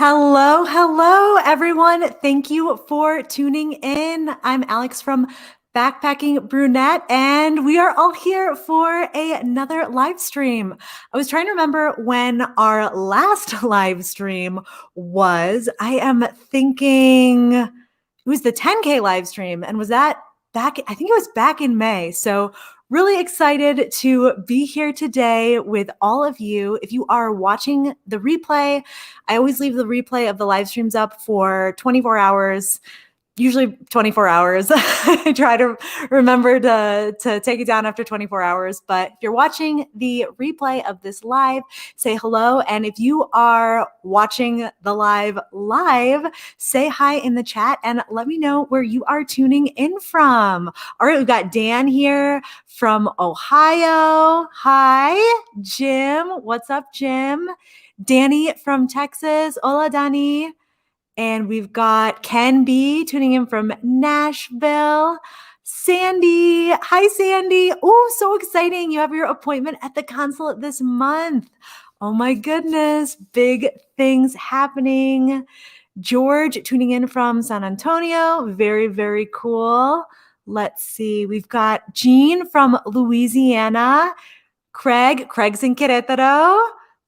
Hello, everyone. Thank you for tuning in. I'm Alex from Backpacking Brunette, and we are all here for another live stream. I was trying to remember when our last live stream was. I am thinking it was the 10K live stream, and was that back? I think it was back in May. So really excited to be here today with all of you. If you are watching the replay, I always leave the replay of the live streams up for 24 hours. Usually 24 hours. I try to remember to take it down after 24 hours. But if you're watching the replay of this live, say hello. And if you are watching the live, say hi in the chat and let me know where you are tuning in from. All right, we've got Dan here from Ohio. Hi, Jim. What's up, Jim? Danny from Texas. Hola, Danny. And we've got Ken B tuning in from Nashville. Sandy. Hi, Sandy. Oh, so exciting. You have your appointment at the consulate this month. Oh my goodness. Big things happening. George tuning in from San Antonio. Very, very cool. Let's see. We've got Jean from Louisiana. Craig's in Querétaro.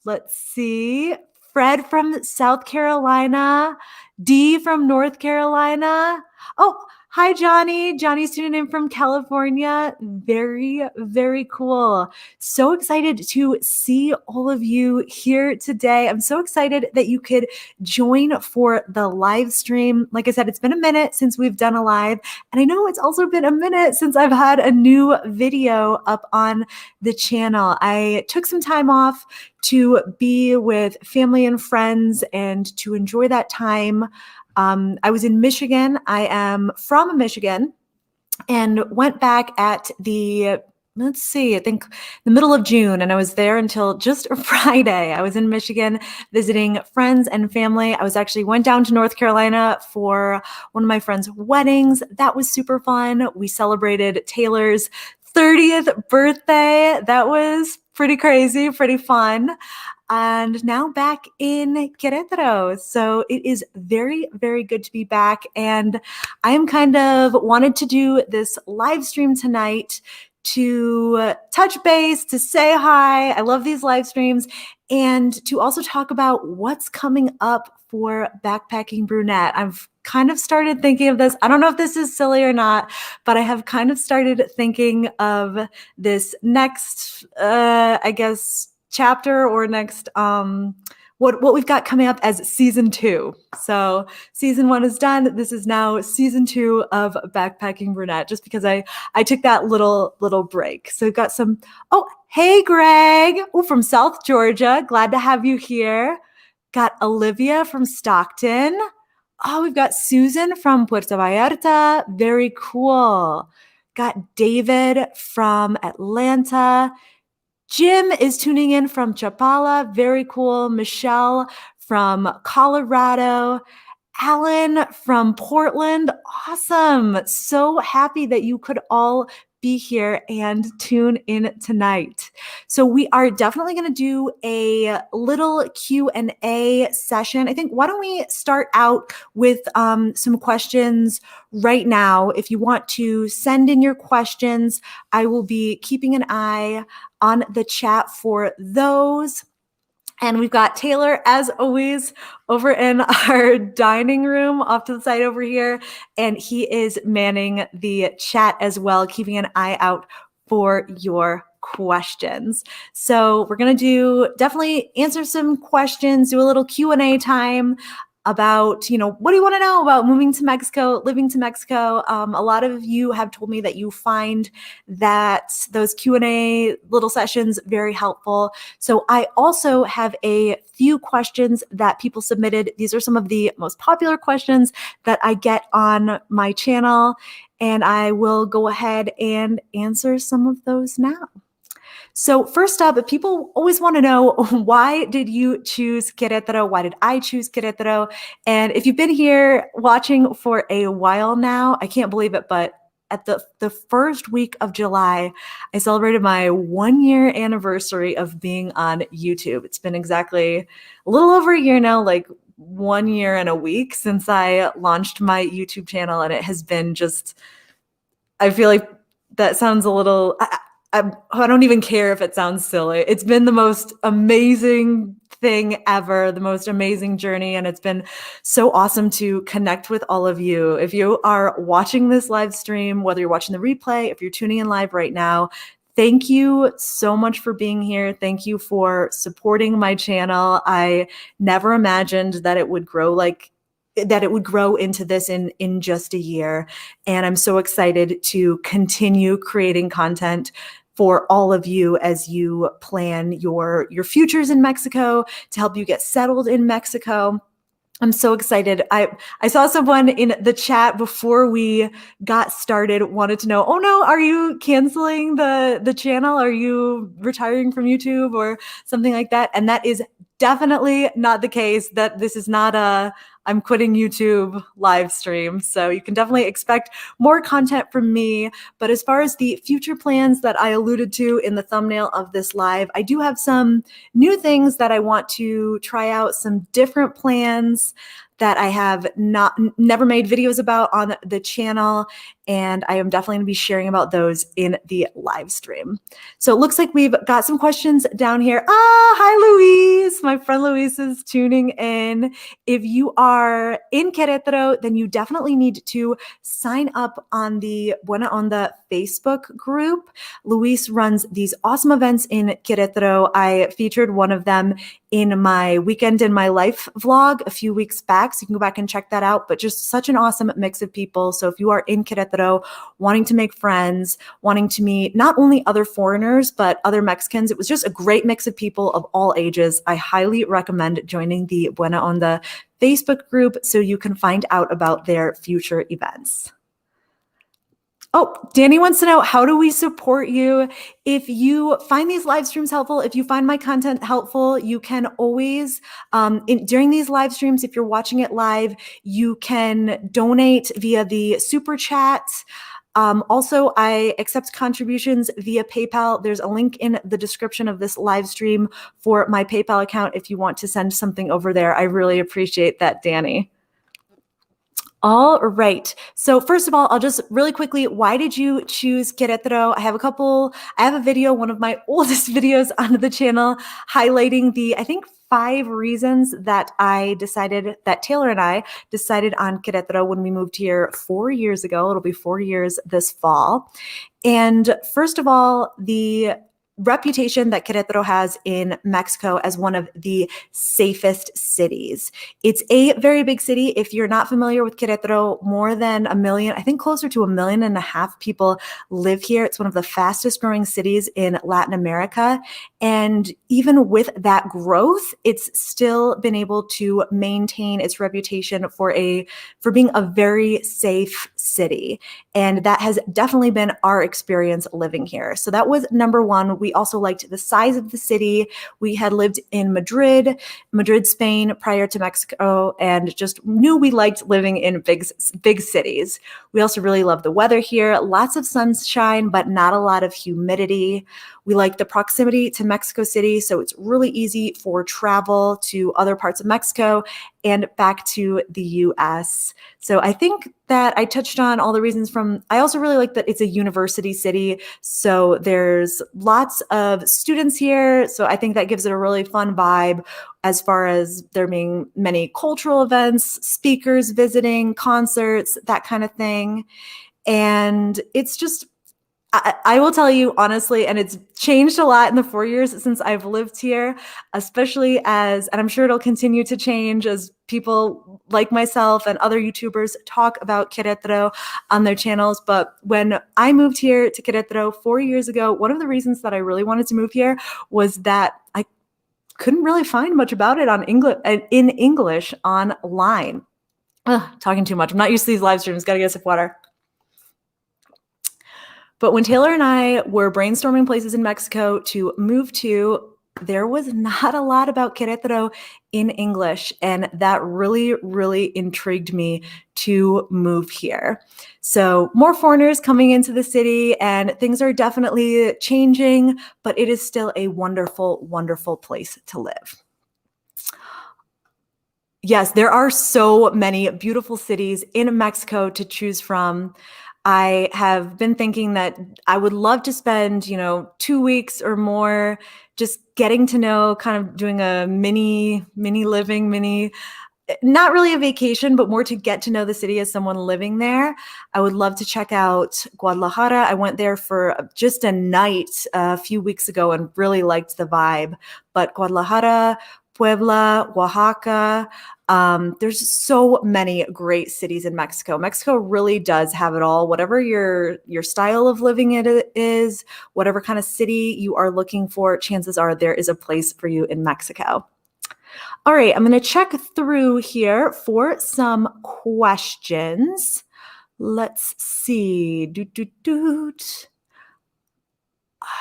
Let's see. Fred from South Carolina. Dee from North Carolina. Oh, hi, Johnny. Johnny's tuning in from California. Very, very cool. So excited to see all of you here today. I'm so excited that you could join for the live stream. Like I said, it's been a minute since we've done a live, and I know it's also been a minute since I've had a new video up on the channel. I took some time off to be with family and friends and to enjoy that time. I was in Michigan. I am from Michigan and went back at I think the middle of June, and I was there until just Friday. I was in Michigan visiting friends and family. I went down to North Carolina for one of my friend's weddings. That was super fun. We celebrated Taylor's 30th birthday. That was pretty crazy, pretty fun. And now back in Querétaro. So it is very, very good to be back. And I am kind of wanted to do this live stream tonight to touch base, to say hi. I love these live streams, and to also talk about what's coming up for Backpacking Brunette. I've kind of started thinking of this. I don't know if this is silly or not, but I have kind of started thinking of this next, chapter or next, what we've got coming up as season 2. So season 1 is done. This is now season 2 of Backpacking Brunette, just because I took that little break. So we've got some, oh, hey, Greg, from South Georgia. Glad to have you here. Got Olivia from Stockton. Oh, we've got Susan from Puerto Vallarta. Very cool. Got David from Atlanta. Jim is tuning in from Chapala. Very cool. Michelle from Colorado. Alan from Portland. Awesome. So happy that you could all be here and tune in tonight. So we are definitely going to do a little Q&A session. I think, why don't we start out with some questions right now. If you want to send in your questions, I will be keeping an eye on the chat for those. And we've got Taylor, as always, over in our dining room off to the side over here. And he is manning the chat as well, keeping an eye out for your questions. So we're going to definitely answer some questions, do a little Q&A time about, what do you want to know about moving to Mexico, living to Mexico? A lot of you have told me that you find that those Q&A little sessions very helpful. So I also have a few questions that people submitted. These are some of the most popular questions that I get on my channel, and I will go ahead and answer some of those now. So first up, people always want to know, why did you choose Querétaro? Why did I choose Querétaro? And if you've been here watching for a while now, I can't believe it, but at the first week of July, I celebrated my 1-year anniversary of being on YouTube. It's been exactly a little over a year now, like 1 year and a week since I launched my YouTube channel, and it has been just, I feel like that sounds a little, I don't even care if it sounds silly. It's been the most amazing thing ever, the most amazing journey. And it's been so awesome to connect with all of you. If you are watching this live stream, whether you're watching the replay, if you're tuning in live right now, thank you so much for being here. Thank you for supporting my channel. I never imagined that it would grow into this in just a year. And I'm so excited to continue creating content for all of you as you plan your futures in Mexico, to help you get settled in Mexico. I'm so excited. I saw someone in the chat before we got started wanted to know, oh no, are you canceling the channel? Are you retiring from YouTube or something like that? And that is definitely not the case. That this is not a I'm quitting YouTube live stream. So you can definitely expect more content from me. But as far as the future plans that I alluded to in the thumbnail of this live, I do have some new things that I want to try out, some different plans that I have never made videos about on the channel, and I am definitely going to be sharing about those in the live stream. So it looks like we've got some questions down here. Hi Luis, my friend Luis is tuning in. If you are in Querétaro, then you definitely need to sign up on the Buena Onda Facebook group. Luis runs these awesome events in Querétaro. I featured one of them in my Weekend in My Life vlog a few weeks back, so you can go back and check that out. But just such an awesome mix of people. So if you are in Querétaro, wanting to make friends, wanting to meet not only other foreigners, but other Mexicans, it was just a great mix of people of all ages. I highly recommend joining the Buena Onda Facebook group so you can find out about their future events. Oh, Danny wants to know, how do we support you? If you find these live streams helpful, if you find my content helpful, you can always, during these live streams, if you're watching it live, you can donate via the super chat. Also, I accept contributions via PayPal. There's a link in the description of this live stream for my PayPal account if you want to send something over there. I really appreciate that, Danny. All right. So first of all, I'll just really quickly, why did you choose Querétaro? I have a video, one of my oldest videos on the channel, highlighting the, I think, 5 reasons that Taylor and I decided on Querétaro when we moved here 4 years ago. It'll be 4 years this fall. And first of all, the reputation that Querétaro has in Mexico as one of the safest cities. It's a very big city. If you're not familiar with Querétaro, more than 1 million, I think closer to 1.5 million people live here. It's one of the fastest growing cities in Latin America. And even with that growth, it's still been able to maintain its reputation for being a very safe city. And that has definitely been our experience living here. So that was number one. We also liked the size of the city. We had lived in Madrid, Spain, prior to Mexico, and just knew we liked living in big cities. We also really love the weather here. Lots of sunshine, but not a lot of humidity. We like the proximity to Mexico City, so it's really easy for travel to other parts of Mexico and back to the US. So I think that I touched on all the reasons I also really like that it's a university city. So there's lots of students here. So I think that gives it a really fun vibe as far as there being many cultural events, speakers visiting, concerts, that kind of thing. And it's just, I will tell you honestly, and it's changed a lot in the 4 years since I've lived here, especially and I'm sure it'll continue to change as people like myself and other YouTubers talk about Querétaro on their channels. But when I moved here to Querétaro 4 years ago, one of the reasons that I really wanted to move here was that I couldn't really find much about it in English online. Talking too much. I'm not used to these live streams. Gotta get a sip of water. But when Taylor and I were brainstorming places in Mexico to move to, there was not a lot about Querétaro in English, and that really, really intrigued me to move here. So more foreigners coming into the city, and things are definitely changing, but it is still a wonderful, wonderful place to live. Yes, there are so many beautiful cities in Mexico to choose from. I have been thinking that I would love to spend, 2 weeks or more just getting to know, kind of doing a mini living, not really a vacation, but more to get to know the city as someone living there. I would love to check out Guadalajara. I went there for just a night a few weeks ago and really liked the vibe. But Guadalajara, Puebla, Oaxaca, there's so many great cities in Mexico. Mexico really does have it all. Whatever your style of living it is, whatever kind of city you are looking for, chances are there is a place for you in Mexico. All right, I'm going to check through here for some questions. Let's see.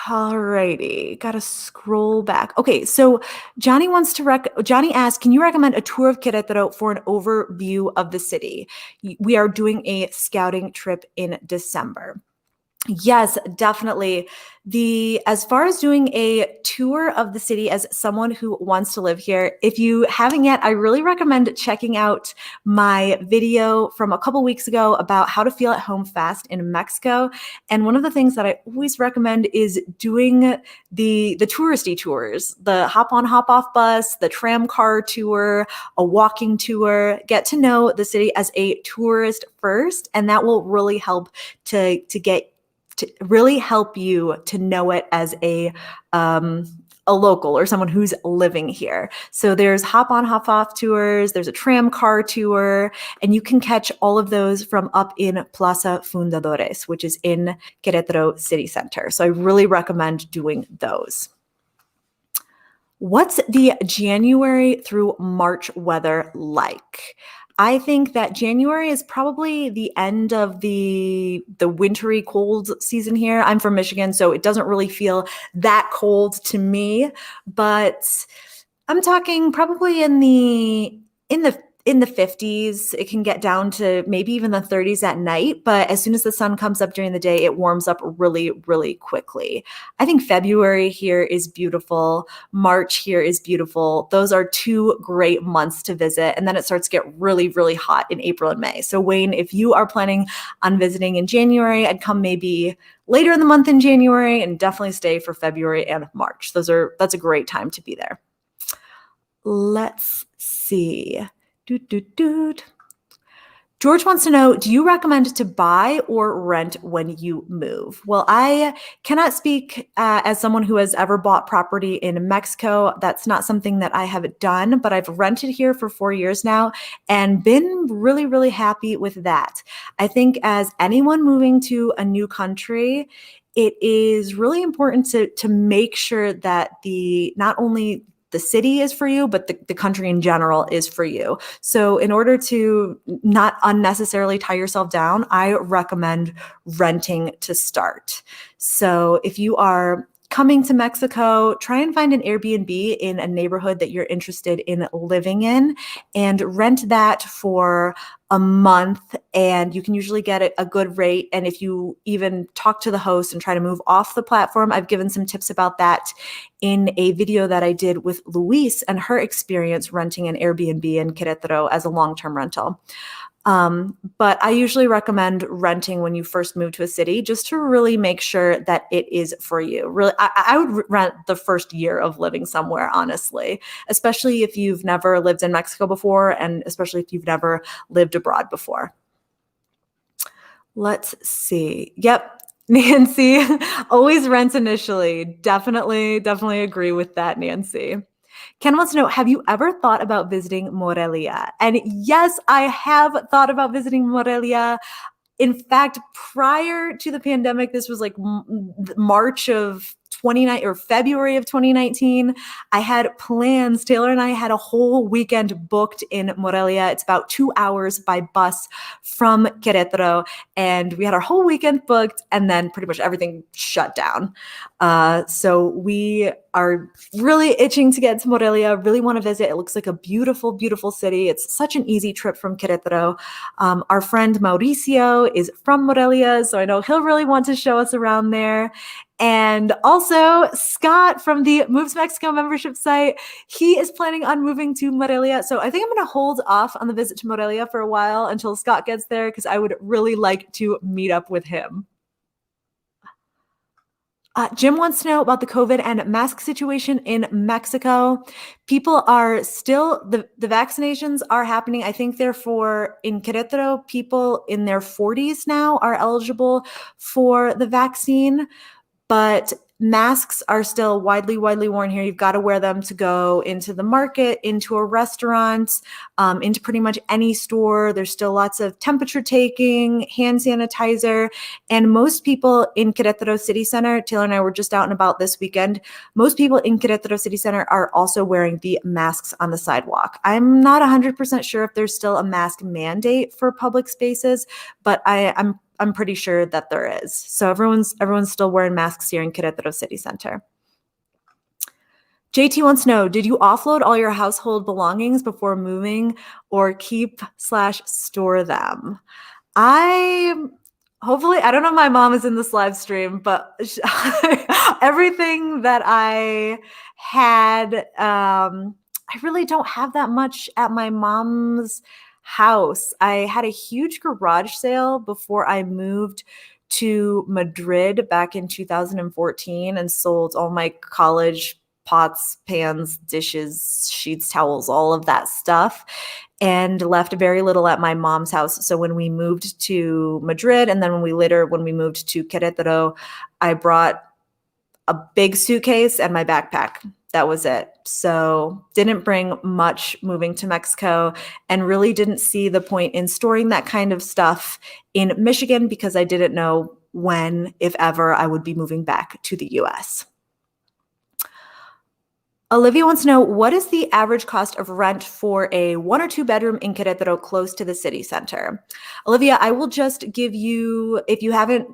All righty, got to scroll back. Okay, so Johnny asked, can you recommend a tour of Querétaro for an overview of the city? We are doing a scouting trip in December. Yes, definitely. As far as doing a tour of the city as someone who wants to live here, if you haven't yet, I really recommend checking out my video from a couple weeks ago about how to feel at home fast in Mexico. And one of the things that I always recommend is doing the touristy tours, the hop on, hop off bus, the tram car tour, a walking tour. Get to know the city as a tourist first, and that will really help to really help you to know it as a local or someone who's living here. So there's hop on, hop off tours, there's a tram car tour, and you can catch all of those from up in Plaza Fundadores, which is in Querétaro City Center. So I really recommend doing those. What's the January through March weather like? I think that January is probably the end of the wintry cold season here. I'm from Michigan, so it doesn't really feel that cold to me, but I'm talking probably in the 50s. It can get down to maybe even the 30s at night, but as soon as the sun comes up during the day, it warms up really, really quickly. I think February here is beautiful. March here is beautiful. Those are two great months to visit. And then it starts to get really, really hot in April and May. So Wayne, if you are planning on visiting in January, I'd come maybe later in the month in January and definitely stay for February and March. That's a great time to be there. Let's see. George wants to know, do you recommend to buy or rent when you move? Well, I cannot speak as someone who has ever bought property in Mexico. That's not something that I have done, but I've rented here for 4 years now and been really, really happy with that. I think as anyone moving to a new country, it is really important to make sure that not only the city is for you, but the country in general is for you. So in order to not unnecessarily tie yourself down, I recommend renting to start. So if you are coming to Mexico, try and find an Airbnb in a neighborhood that you're interested in living in and rent that for a month, and you can usually get a good rate. And if you even talk to the host and try to move off the platform, I've given some tips about that in a video that I did with Luis and her experience renting an Airbnb in Querétaro as a long-term rental. But I usually recommend renting when you first move to a city just to really make sure that it is for you. Really, I would rent the first year of living somewhere, honestly, especially if you've never lived in Mexico before, and especially if you've never lived abroad before. Let's see. Yep. Nancy, always rent initially. Definitely agree with that, Nancy. Ken wants to know, have you ever thought about visiting Morelia? And yes, I have thought about visiting Morelia. In fact, prior to the pandemic, this was like March of 2019 or February of 2019. I had plans. Taylor and I had a whole weekend booked in Morelia. It's about 2 hours by bus from Querétaro. And we had our whole weekend booked, and then pretty much everything shut down. So we are really itching to get to Morelia, really want to visit. It looks like a beautiful, beautiful city. It's such an easy trip from Querétaro. Our friend Mauricio is from Morelia, so I know he'll really want to show us around there. And also Scott from the Moves Mexico membership site, he is planning on moving to Morelia. So I think I'm going to hold off on the visit to Morelia for a while until Scott gets there, because I would really like to meet up with him. Jim wants to know about the COVID and mask situation in Mexico. People are still, the vaccinations are happening. I think therefore in Querétaro, people in their 40s now are eligible for the vaccine. But masks are still widely worn here. You've got to wear them to go into the market, into a restaurant, into pretty much any store. There's still lots of temperature taking, hand sanitizer, and most people in Querétaro City Center, Taylor and I were just out and about this weekend, most people in Querétaro City Center are also wearing the masks on the sidewalk. I'm not 100% sure if there's still a mask mandate for public spaces, but I'm pretty sure that there is. So everyone's still wearing masks here in Querétaro City Center. JT wants to know, did you offload all your household belongings before moving, or keep/store them? I don't know if my mom is in this live stream, but everything that I had, I really don't have that much at my mom's house. I had a huge garage sale before I moved to Madrid back in 2014 and sold all my college pots, pans, dishes, sheets, towels, all of that stuff, and left very little at my mom's house. So when we moved to Madrid, and then when we moved to Querétaro, I brought a big suitcase and my backpack. That was it. So didn't bring much moving to Mexico, and really didn't see the point in storing that kind of stuff in Michigan, because I didn't know when, if ever, I would be moving back to the US. Olivia wants to know, what is the average cost of rent for a 1 or 2 bedroom in Querétaro close to the city center? Olivia, I will just give you, if you haven't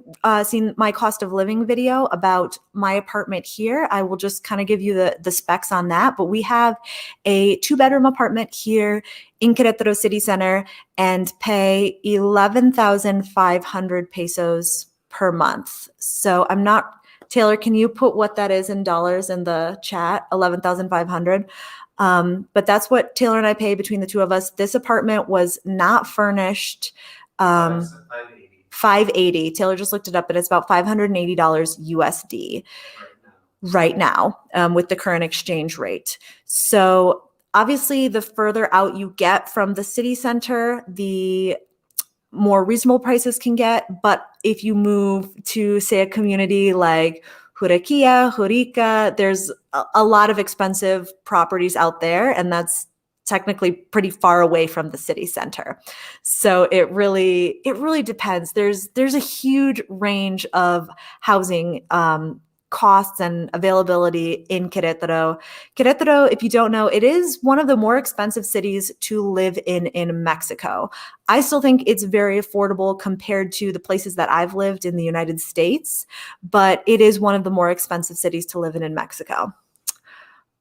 seen my cost of living video about my apartment here, I will just kind of give you the specs on that. But we have a 2-bedroom apartment here in Querétaro city center and pay 11,500 pesos per month. So I'm not, Taylor, can you put what that is in dollars in the chat? 11,500. But that's what Taylor and I pay between the two of us. This apartment was not furnished. 580. Taylor just looked it up, and it's about $580 USD right now, with the current exchange rate. So obviously, the further out you get from the city center, the more reasonable prices can get. But if you move to, say, a community like Jurica, there's a lot of expensive properties out there, and that's technically pretty far away from the city center. So it really depends. There's a huge range of housing costs and availability in Querétaro. Querétaro, if you don't know, it is one of the more expensive cities to live in Mexico. I still think it's very affordable compared to the places that I've lived in the United States, but it is one of the more expensive cities to live in Mexico.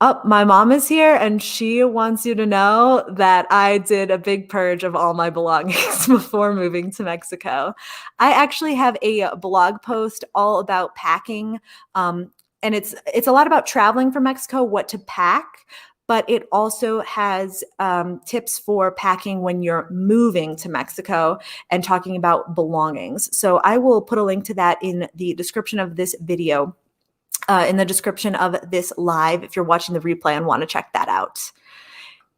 Oh, my mom is here, and she wants you to know that I did a big purge of all my belongings before moving to Mexico. I actually have a blog post all about packing, and it's a lot about traveling from Mexico, what to pack, but it also has tips for packing when you're moving to Mexico and talking about belongings. So I will put a link to that in the description of this video. In the description of this live, if you're watching the replay and want to check that out.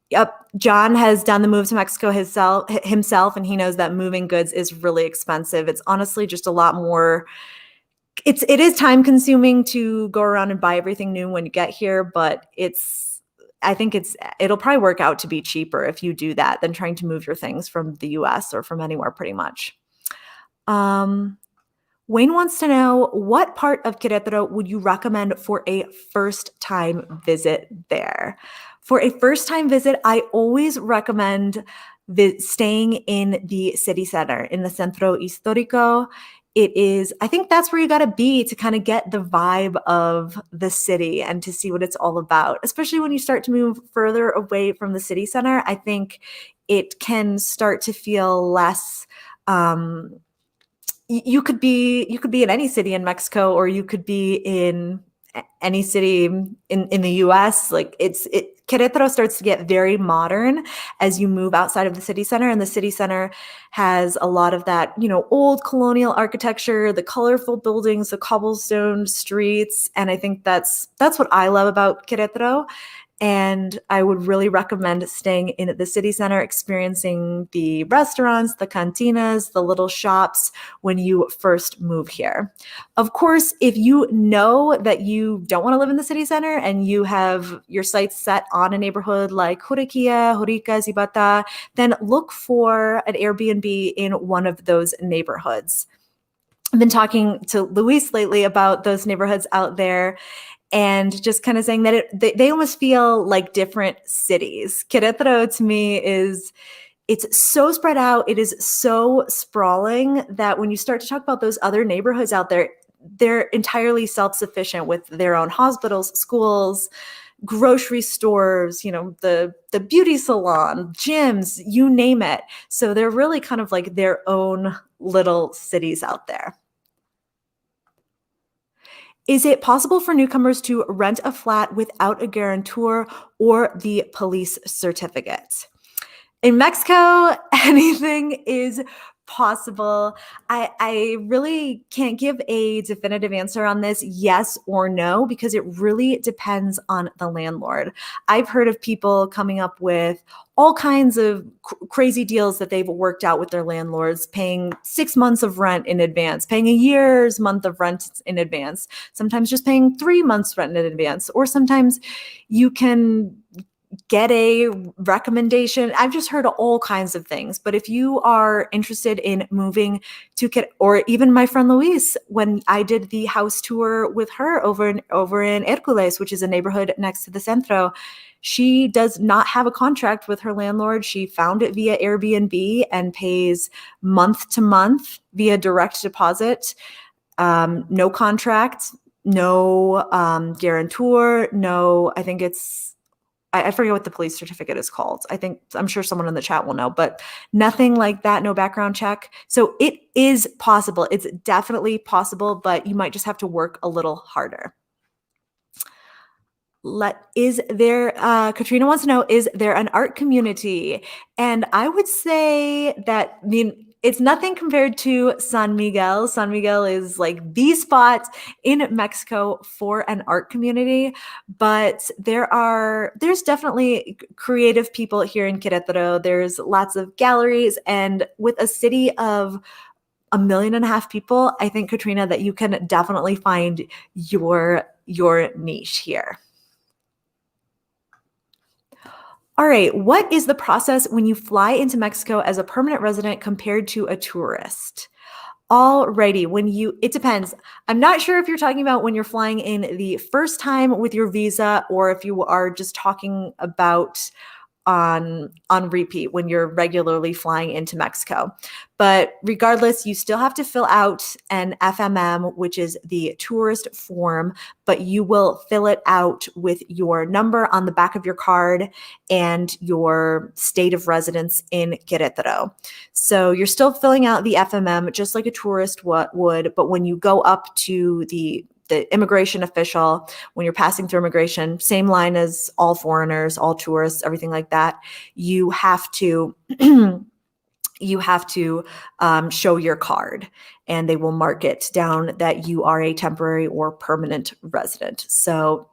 Yep, John has done the move to Mexico himself, and he knows that moving goods is really expensive. It's honestly just a lot more. It is time consuming to go around and buy everything new when you get here, but I think it'll probably work out to be cheaper if you do that than trying to move your things from the US or from anywhere pretty much. Wayne wants to know, what part of Querétaro would you recommend for a first-time visit there? For a first-time visit, I always recommend staying in the city center, in the Centro Histórico. I think that's where you got to be to kind of get the vibe of the city and to see what it's all about. Especially when you start to move further away from the city center, I think it can start to feel less you could be in any city in Mexico, or you could be in any city in the US. Like Querétaro starts to get very modern as you move outside of the city center, and the city center has a lot of that, old colonial architecture, the colorful buildings, the cobblestone streets, and I think that's what I love about Querétaro. And I would really recommend staying in the city center, experiencing the restaurants, the cantinas, the little shops when you first move here. Of course, if you know that you don't want to live in the city center and you have your sights set on a neighborhood like Juriquilla, Jurica, Zibata, then look for an Airbnb in one of those neighborhoods. I've been talking to Luis lately about those neighborhoods out there, and just kind of saying that they almost feel like different cities. Querétaro to me it's so spread out. It is so sprawling that when you start to talk about those other neighborhoods out there, they're entirely self-sufficient with their own hospitals, schools, grocery stores, the beauty salon, gyms, you name it. So they're really kind of like their own little cities out there. Is it possible for newcomers to rent a flat without a guarantor or the police certificate? In Mexico, anything is possible. I really can't give a definitive answer on this, yes or no, because it really depends on the landlord. I've heard of people coming up with all kinds of crazy deals that they've worked out with their landlords, paying 6 months of rent in advance, paying a year's month of rent in advance, sometimes just paying 3 months rent in advance, or sometimes you can get a recommendation. I've just heard all kinds of things. But if you are interested in moving to or even my friend Luis, when I did the house tour with her over in Hércules, which is a neighborhood next to the Centro, she does not have a contract with her landlord. She found it via Airbnb and pays month to month via direct deposit. No contract, no guarantor, no, I think I forget what the police certificate is called. I'm sure someone in the chat will know, but nothing like that, no background check. So it is possible. It's definitely possible, but you might just have to work a little harder. Katrina wants to know, is there an art community? And I would say that, it's nothing compared to San Miguel. San Miguel is like the spot in Mexico for an art community, but there's definitely creative people here in Querétaro. There's lots of galleries, and with a city of 1.5 million people, I think, Katrina, that you can definitely find your niche here. All right, what is the process when you fly into Mexico as a permanent resident compared to a tourist? Alrighty, it depends. I'm not sure if you're talking about when you're flying in the first time with your visa, or if you are just talking about on repeat when you're regularly flying into Mexico. But regardless, you still have to fill out an FMM, which is the tourist form, but you will fill it out with your number on the back of your card and your state of residence in Querétaro. So you're still filling out the FMM just like a tourist would, but when you go up to the immigration official, when you're passing through immigration, same line as all foreigners, all tourists, everything like that, you have to show your card, and they will mark it down that you are a temporary or permanent resident. So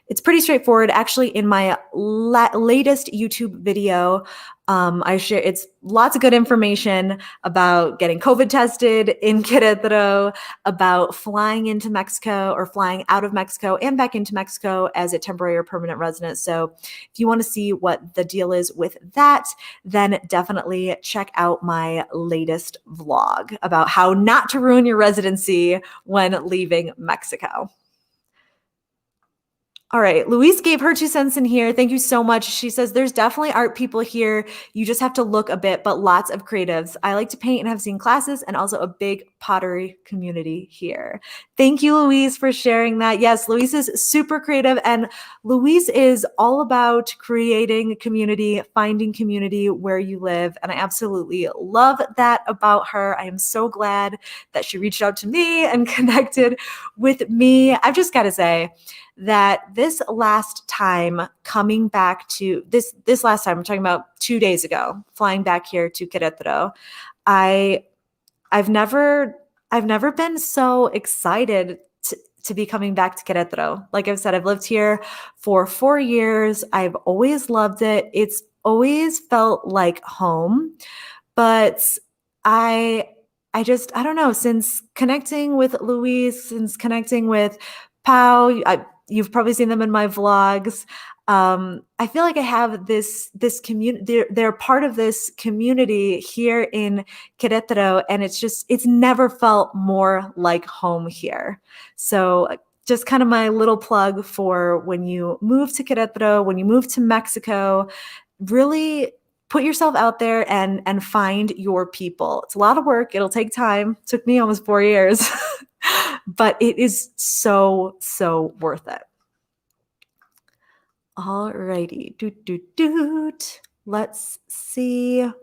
it's pretty straightforward. Actually, in my latest YouTube video, I share lots of good information about getting COVID tested in Querétaro, about flying into Mexico or flying out of Mexico and back into Mexico as a temporary or permanent resident. So if you want to see what the deal is with that, then definitely check out my latest vlog about how not to ruin your residency when leaving Mexico. All right. Louise gave her 2 cents in here. Thank you so much. She says, there's definitely art people here. You just have to look a bit, but lots of creatives. I like to paint and have seen classes and also a big pottery community here. Thank you, Louise, for sharing that. Yes, Louise is super creative, and Louise is all about creating community, finding community where you live. And I absolutely love that about her. I am so glad that she reached out to me and connected with me. I've just got to say, that this last time coming back to this last time, I'm talking about 2 days ago, flying back here to Querétaro, I I've never been so excited to be coming back to Querétaro. Like I've said, I've lived here for 4 years. I've always loved it. It's always felt like home, but I I don't know, since connecting with Louise, since connecting with Pau, you've probably seen them in my vlogs. I feel like I have this community. They're part of this community here in Querétaro, and it's never felt more like home here. So just kind of my little plug for when you move to Querétaro, when you move to Mexico, really put yourself out there and find your people. It's a lot of work. It'll take time. It took me almost 4 years, but it is so, so worth it. All righty. Let's see. I'm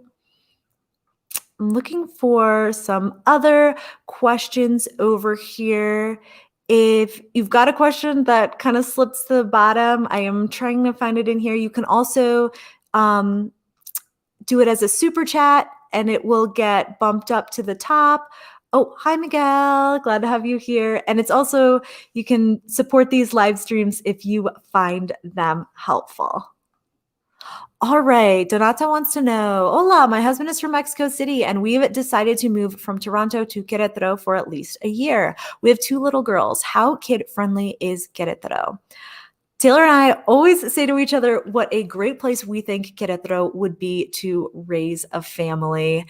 looking for some other questions over here. If you've got a question that kind of slips to the bottom, I am trying to find it in here. You can also do it as a super chat and it will get bumped up to the top. Oh, hi, Miguel. Glad to have you here. And it's also, you can support these live streams if you find them helpful. All right. Donata wants to know, hola, my husband is from Mexico City and we've decided to move from Toronto to Querétaro for at least a year. We have 2 little girls. How kid-friendly is Querétaro? Taylor and I always say to each other what a great place we think Querétaro would be to raise a family.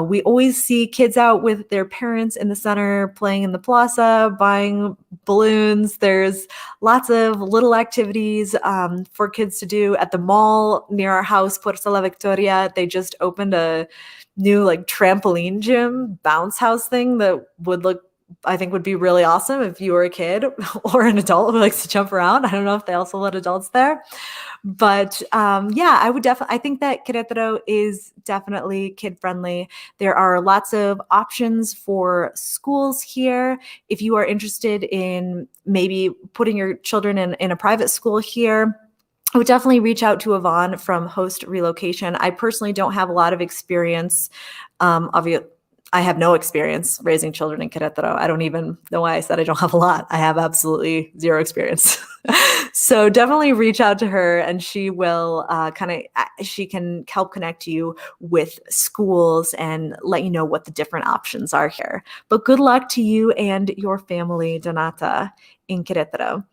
We always see kids out with their parents in the center, playing in the plaza, buying balloons. There's lots of little activities for kids to do at the mall near our house, Puerto La Victoria. They just opened a new trampoline gym, bounce house thing that I think would be really awesome if you were a kid or an adult who likes to jump around. I don't know if they also let adults there. But yeah, I think that Querétaro is definitely kid-friendly. There are lots of options for schools here. If you are interested in maybe putting your children in a private school here, I would definitely reach out to Yvonne from Host Relocation. I personally don't have a lot of experience. I have no experience raising children in Querétaro. I don't even know why I said I don't have a lot. I have absolutely zero experience. So definitely reach out to her and she will she can help connect you with schools and let you know what the different options are here. But good luck to you and your family, Donata, in Querétaro.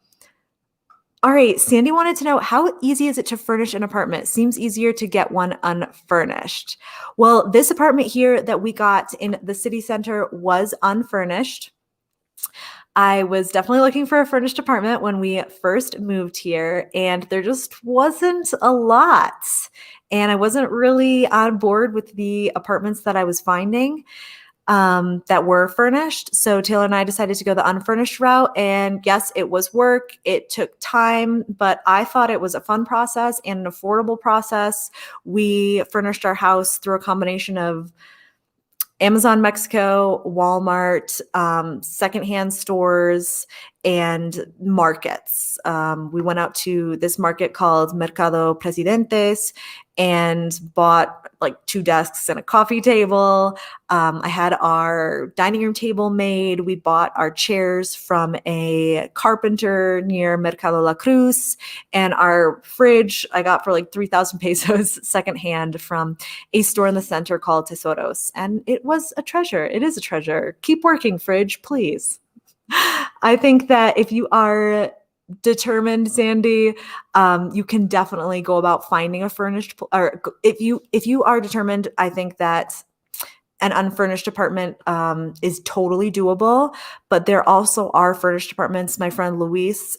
All right, Sandy wanted to know, how easy is it to furnish an apartment? Seems easier to get one unfurnished. Well, this apartment here that we got in the city center was unfurnished. I was definitely looking for a furnished apartment when we first moved here, and there just wasn't a lot. And I wasn't really on board with the apartments that I was finding that were furnished. So Taylor and I decided to go the unfurnished route. And yes, it was work. It took time, but I thought it was a fun process and an affordable process. We furnished our house through a combination of Amazon Mexico, Walmart, secondhand stores, and markets. We went out to this market called Mercado Presidentes and bought 2 desks and a coffee table. I had our dining room table made. We bought our chairs from a carpenter near Mercado La Cruz, and our fridge I got for 3,000 pesos secondhand from a store in the center called Tesoros. And it was a treasure. It is a treasure. Keep working, fridge, please. I think that if you are determined, Sandy, you can definitely go about finding a furnished, or if you are determined, I think that an unfurnished apartment is totally doable, but there also are furnished apartments. My friend Luis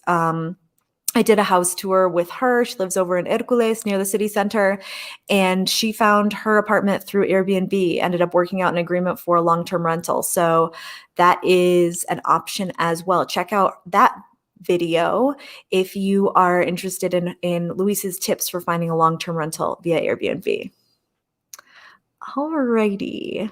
I did a house tour with her. She lives over in Hercules near the city center, and she found her apartment through Airbnb, ended up working out an agreement for a long-term rental. So that is an option as well. Check out that video if you are interested in Luis's tips for finding a long-term rental via Airbnb. Alrighty.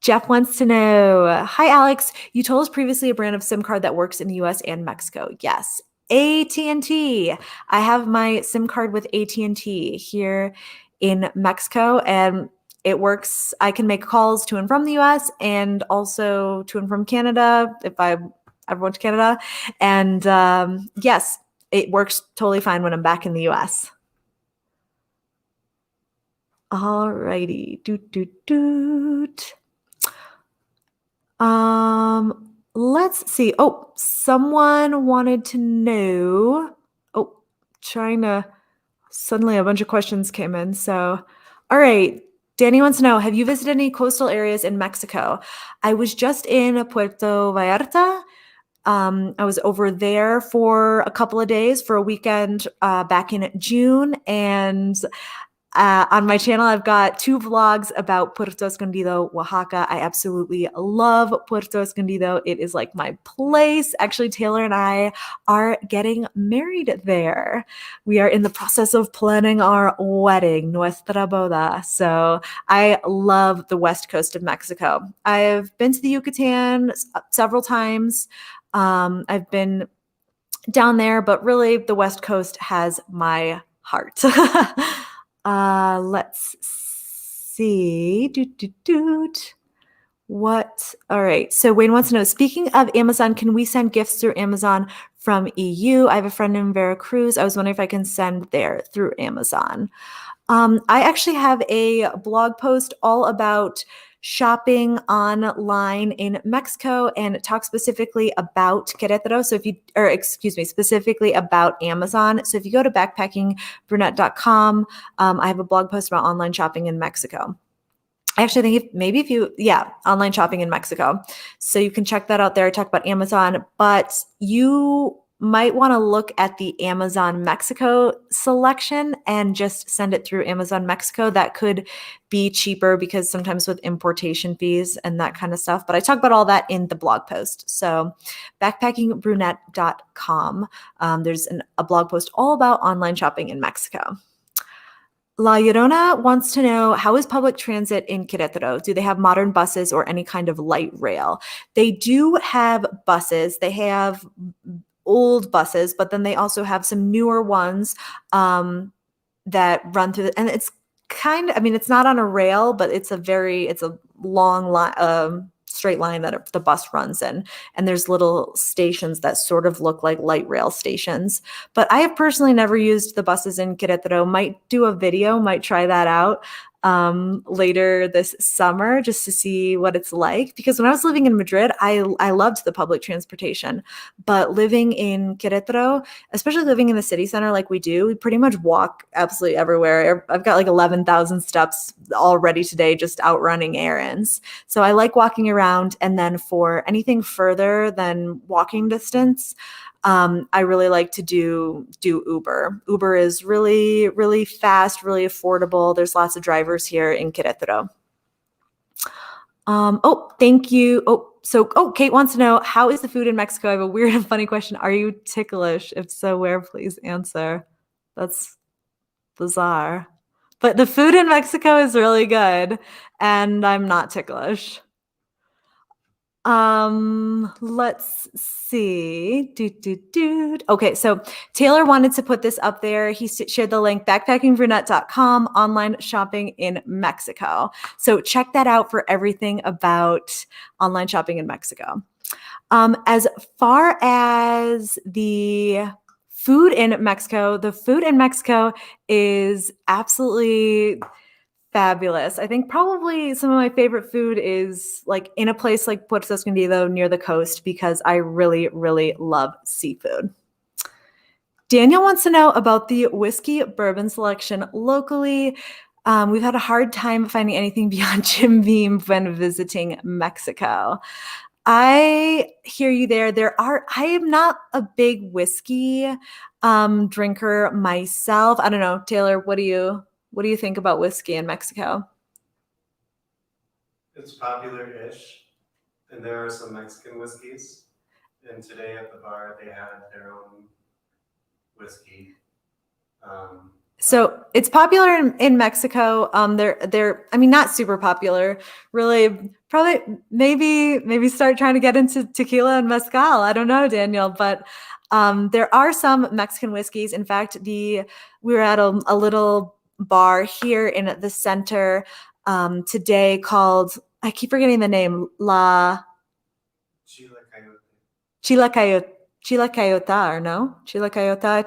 Jeff wants to know, hi, Alex. You told us previously a brand of SIM card that works in the US and Mexico. Yes, AT&T. I have my SIM card with AT&T here in Mexico, and it works. I can make calls to and from the US and also to and from Canada if I ever went to Canada. And yes, it works totally fine when I'm back in the US. Alrighty. Doot, doot, doot. Let's see. Oh, someone wanted to know. Oh, suddenly a bunch of questions came in. So, all right. Danny wants to know, have you visited any coastal areas in Mexico? I was just in Puerto Vallarta. I was over there for a couple of days for a weekend back in June, and on my channel, I've got 2 vlogs about Puerto Escondido, Oaxaca. I absolutely love Puerto Escondido. It is like my place. Actually, Taylor and I are getting married there. We are in the process of planning our wedding, nuestra boda. So I love the west coast of Mexico. I've been to the Yucatan several times. I've been down there, but really the west coast has my heart. Let's see. What? All right. So Wayne wants to know, speaking of Amazon, can we send gifts through Amazon from EU? I have a friend in Veracruz. I was wondering if I can send there through Amazon. I actually have a blog post all about shopping online in Mexico and talk specifically about Querétaro. So specifically about Amazon. So if you go to backpackingbrunette.com, I have a blog post about online shopping in Mexico. I actually think online shopping in Mexico. So you can check that out there. I talk about Amazon, but you might want to look at the Amazon Mexico selection and just send it through Amazon Mexico. That could be cheaper because sometimes with importation fees and that kind of stuff. But I talk about all that in the blog post. So backpackingbrunette.com. There's a blog post all about online shopping in Mexico. La Llorona wants to know, how is public transit in Querétaro? Do they have modern buses or any kind of light rail? They do have buses. They have old buses, but then they also have some newer ones that run through and it's it's not on a rail, but it's a long line, straight line that the bus runs in. And there's little stations that sort of look like light rail stations. But I have personally never used the buses in Querétaro. Might do a video, might try that out later this summer just to see what it's like. Because when I was living in Madrid, I loved the public transportation. But living in Querétaro, especially living in the city center like we do, we pretty much walk absolutely everywhere. I've got like 11,000 steps already today just out running errands. So I like walking around. And then for anything further than walking distance, I really like to do Uber. Uber is really, really fast, really affordable. There's lots of drivers here in Querétaro. Thank you. Kate wants to know, how is the food in Mexico? I have a weird and funny question. Are you ticklish? If so, where? Please answer. That's bizarre. But the food in Mexico is really good, and I'm not ticklish. Let's see. Okay, so Taylor wanted to put this up there. He shared the link, backpackingbrunette.com, online shopping in Mexico. So check that out for everything about online shopping in Mexico. As far as the food in Mexico, the food in Mexico is absolutely fabulous. I think probably some of my favorite food is like in a place like Puerto Escondido near the coast because I really, really love seafood. Daniel wants to know about the whiskey bourbon selection locally. We've had a hard time finding anything beyond Jim Beam when visiting Mexico. I hear you there. I am not a big whiskey drinker myself. I don't know, Taylor, what do you think about whiskey in Mexico? It's popular-ish, and there are some Mexican whiskeys. And today at the bar, they had their own whiskey. So it's popular in Mexico. They're I mean, not super popular, really. Probably maybe start trying to get into tequila and mezcal. I don't know, Daniel, but there are some Mexican whiskeys. In fact, we were at a little bar here in the center today called, I keep forgetting the name, La Chilacayote. Chilacayota, or no? Chilacayota,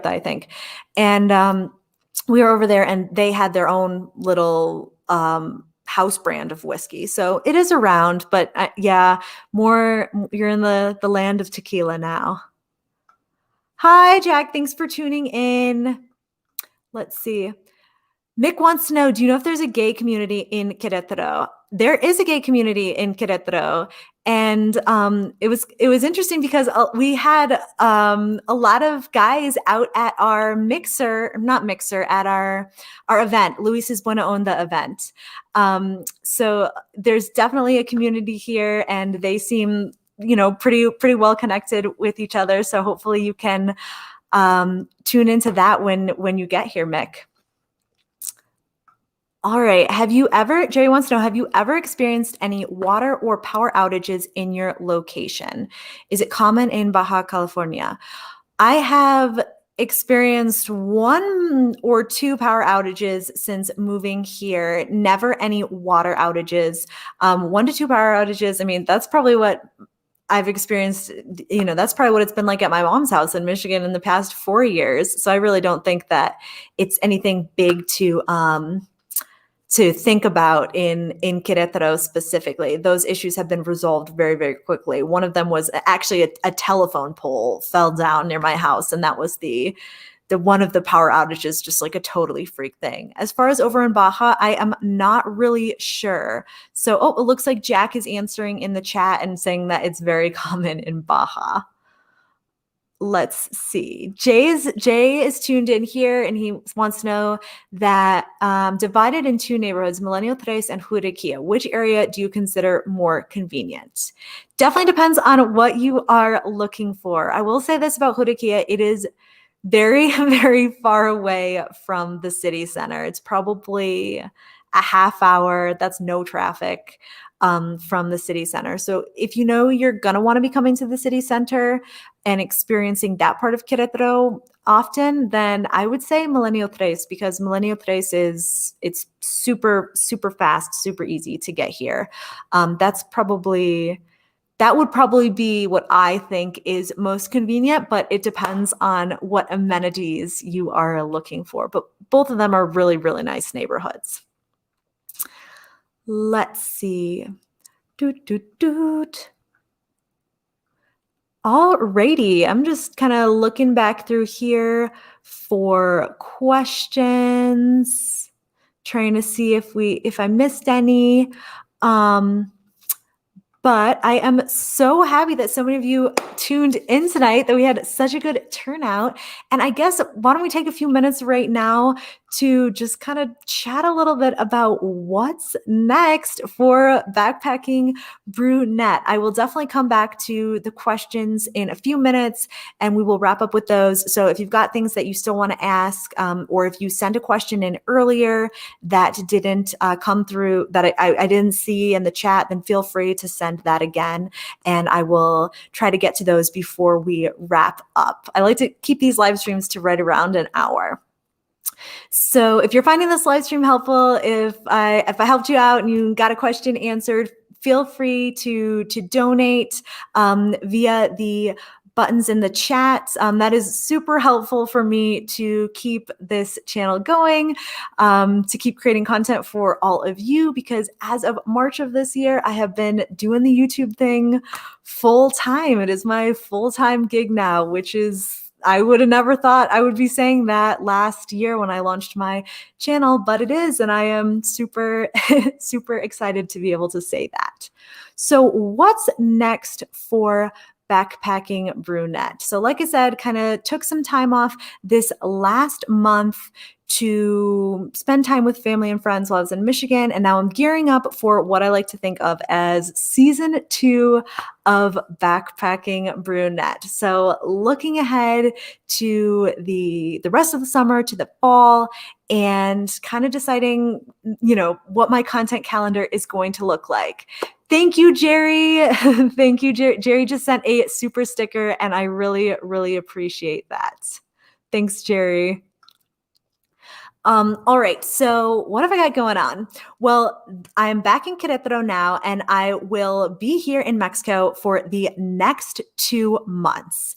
I think. And we were over there and they had their own little house brand of whiskey. So it is around, but yeah, you're in the land of tequila now. Hi, Jack. Thanks for tuning in. Let's see. Mick wants to know, do you know if there's a gay community in Querétaro? There is a gay community in Querétaro. And it was interesting because we had a lot of guys out at our at our event. Luis's Buena Onda event. So there's definitely a community here, and they seem, pretty well connected with each other. So hopefully you can tune into that when you get here, Mick. All right. Jerry wants to know, have you ever experienced any water or power outages in your location? Is it common in Baja California? I have experienced 1 or 2 power outages since moving here. Never any water outages. 1 to 2 power outages. I mean, that's probably what I've experienced, that's probably what it's been like at my mom's house in Michigan in the past 4 years. So I really don't think that it's anything big to think about in Querétaro specifically. Those issues have been resolved very, very quickly. One of them was actually a telephone pole fell down near my house, and that was the one of the power outages, just like a totally freak thing. As far as over in Baja, I am not really sure. So, it looks like Jack is answering in the chat and saying that it's very common in Baja. Let's see. Jay is tuned in here, and he wants to know that divided in 2 neighborhoods, Milenio Tres and Juriquilla, which area do you consider more convenient? Definitely depends on what you are looking for. I will say this about Juriquilla. It is very, very far away from the city center. It's probably a half hour. That's no traffic from the city center. So if you know you're going to want to be coming to the city center and experiencing that part of Querétaro often, then I would say Milenio Tres, because Milenio Tres it's super, super fast, super easy to get here. That would probably be what I think is most convenient, but it depends on what amenities you are looking for. But both of them are really, really nice neighborhoods. Let's see. Alrighty, I'm just kind of looking back through here for questions, trying to see if I missed any. But I am so happy that so many of you tuned in tonight, that we had such a good turnout. And I guess, why don't we take a few minutes right now to just kind of chat a little bit about what's next for Backpacking Brunette. I will definitely come back to the questions in a few minutes, and we will wrap up with those. So if you've got things that you still want to ask, or if you sent a question in earlier that didn't come through, that I didn't see in the chat, then feel free to send that again, and I will try to get to those before we wrap up. I like to keep these live streams to right around an hour. So if you're finding this live stream helpful, if I helped you out and you got a question answered, feel free to donate via the buttons in the chat. That is super helpful for me to keep this channel going, to keep creating content for all of you, because as of March of this year, I have been doing the YouTube thing full time. It is my full-time gig now, which is I would have never thought I would be saying that last year when I launched my channel, but it is. And I am super, super excited to be able to say that. So what's next for Backpacking Brunette? So like I said, kind of took some time off this last month to spend time with family and friends while I was in Michigan. And now I'm gearing up for what I like to think of as season 2 of Backpacking Brunette. So looking ahead to the rest of the summer, to the fall, and kind of deciding, what my content calendar is going to look like. Thank you, Jerry. Thank you, Jerry. Jerry just sent a super sticker, and I really, really appreciate that. Thanks, Jerry. All right, so what have I got going on? Well, I'm back in Querétaro now, and I will be here in Mexico for the next 2 months.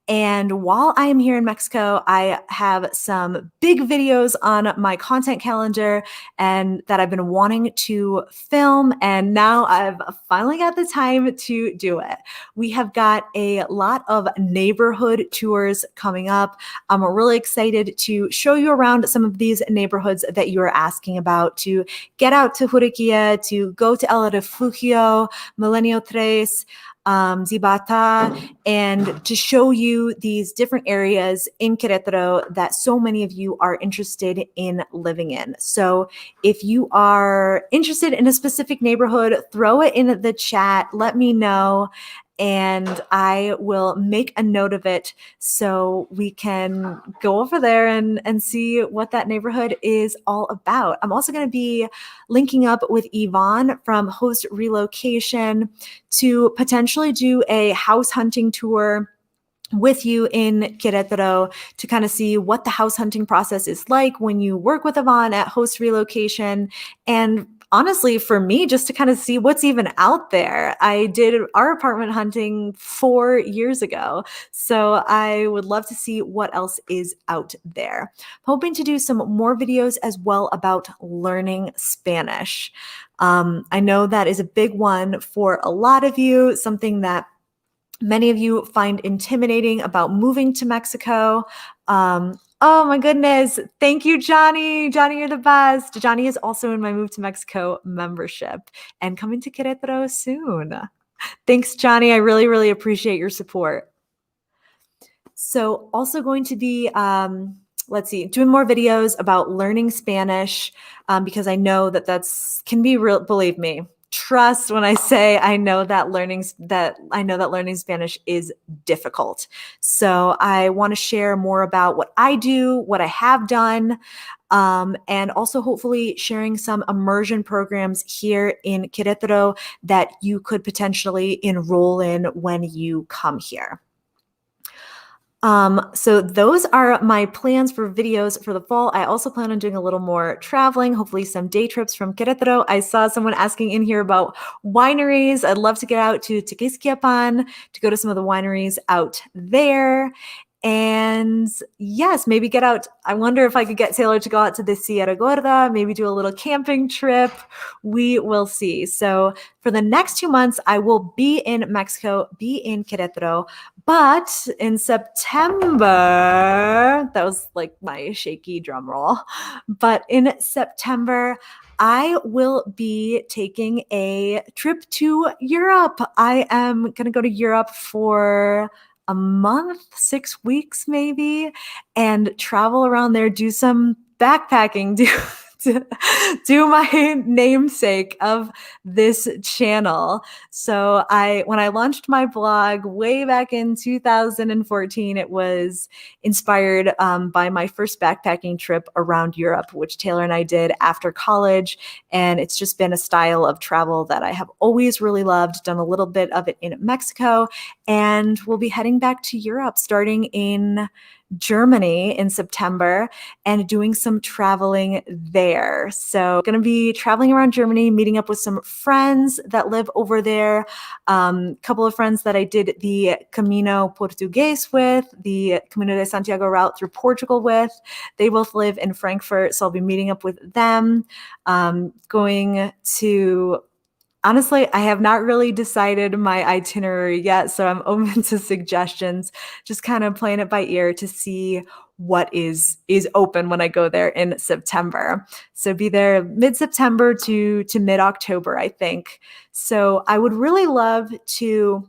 And while I am here in Mexico, I have some big videos on my content calendar and that I've been wanting to film. And now I've finally got the time to do it. We have got a lot of neighborhood tours coming up. I'm really excited to show you around some of these neighborhoods that you are asking about, to get out to Juriquilla, to go to El Refugio, Milenio Tres, Zibata, and to show you these different areas in Querétaro that so many of you are interested in living in. So if you are interested in a specific neighborhood, throw it in the chat, let me know, and I will make a note of it so we can go over there and see what that neighborhood is all about. I'm also going to be linking up with Yvonne from Host Relocation to potentially do a house hunting tour with you in Querétaro to kind of see what the house hunting process is like when you work with Yvonne at Host Relocation. And honestly, for me, just to kind of see what's even out there. I did our apartment hunting 4 years ago, so I would love to see what else is out there. I'm hoping to do some more videos as well about learning Spanish. I know that is a big one for a lot of you, something that many of you find intimidating about moving to Mexico. Oh my goodness. Thank you, Johnny. Johnny, you're the best. Johnny is also in my Move to Mexico membership and coming to Querétaro soon. Thanks, Johnny. I really, really appreciate your support. So also going to be, doing more videos about learning Spanish because I know that can be real, believe me. Trust when I say I know that learning Spanish is difficult. So I want to share more about what I do, what I have done, and also hopefully sharing some immersion programs here in Querétaro that you could potentially enroll in when you come here. So those are my plans for videos for the fall. I also plan on doing a little more traveling, hopefully some day trips from Querétaro. I saw someone asking in here about wineries. I'd love to get out to Tequisquiapan to go to some of the wineries out there. And yes, maybe get out. I wonder if I could get Taylor to go out to the Sierra Gorda, maybe do a little camping trip. We will see. So for the next 2 months, I will be in Mexico, be in Querétaro. But in September, that was like my shaky drum roll. But in September, I will be taking a trip to Europe. I am going to go to Europe for a month, 6 weeks maybe, and travel around there, do some backpacking, do my namesake of this channel. So when I launched my blog way back in 2014, it was inspired by my first backpacking trip around Europe, which Taylor and I did after college. And it's just been a style of travel that I have always really loved, done a little bit of it in Mexico, and we'll be heading back to Europe starting in Germany in September and doing some traveling there. So going to be traveling around Germany, meeting up with some friends that live over there. Couple of friends that I did the Camino Portugues with, the Camino de Santiago route through Portugal with. They both live in Frankfurt, so I'll be meeting up with them. Going to Honestly, I have not really decided my itinerary yet, so I'm open to suggestions, just kind of playing it by ear to see what is open when I go there in September. So be there mid-September to mid-October, I think. So I would really love to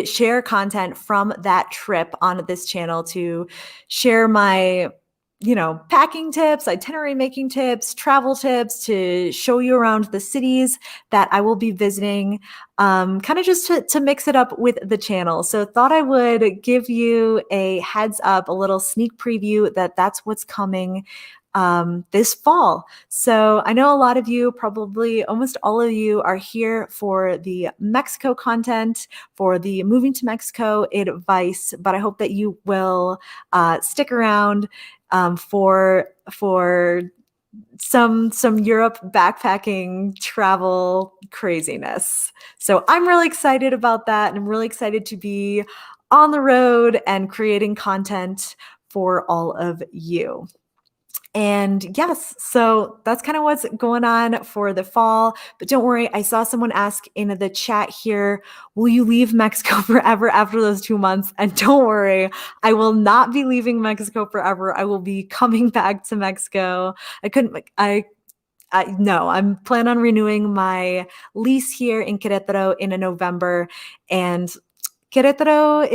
share content from that trip on this channel, to share my, packing tips, itinerary making tips, travel tips, to show you around the cities that I will be visiting, kind of just to mix it up with the channel. So thought I would give you a heads up, a little sneak preview that that's what's coming this fall. So I know a lot of you, probably almost all of you, are here for the Mexico content, for the moving to Mexico advice, but I hope that you will stick around for some Europe backpacking travel craziness. So I'm really excited about that, and I'm really excited to be on the road and creating content for all of you. And yes, so that's kind of what's going on for the fall. But don't worry, I saw someone ask in the chat here, will you leave Mexico forever after those 2 months? And don't worry, I will not be leaving Mexico forever. I will be coming back to Mexico. No, I'm planning on renewing my lease here in Querétaro in November, and Querétaro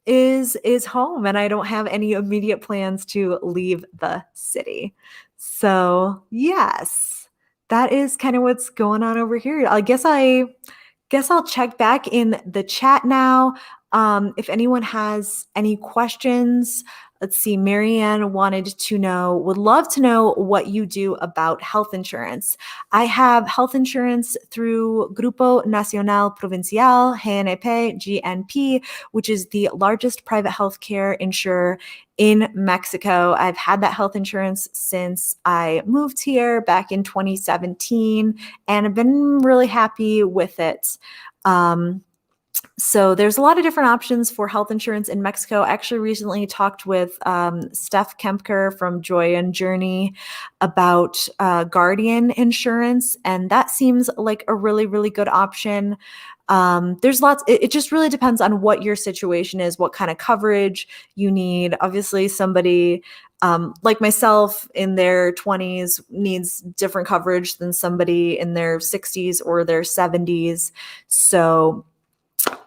is home, and I don't have any immediate plans to leave the city. So yes, that is kind of what's going on over here. I guess I'll check back in the chat now. If anyone has any questions. Let's see, Marianne would love to know what you do about health insurance. I have health insurance through Grupo Nacional Provincial, GNP, GNP, which is the largest private healthcare insurer in Mexico. I've had that health insurance since I moved here back in 2017, and I've been really happy with it. So there's a lot of different options for health insurance in Mexico. I actually recently talked with Steph Kempker from Joy and Journey about Guardian insurance, and that seems like a really, really good option. There's lots, it just really depends on what your situation is, what kind of coverage you need. Obviously, somebody like myself in their 20s needs different coverage than somebody in their 60s or their 70s. So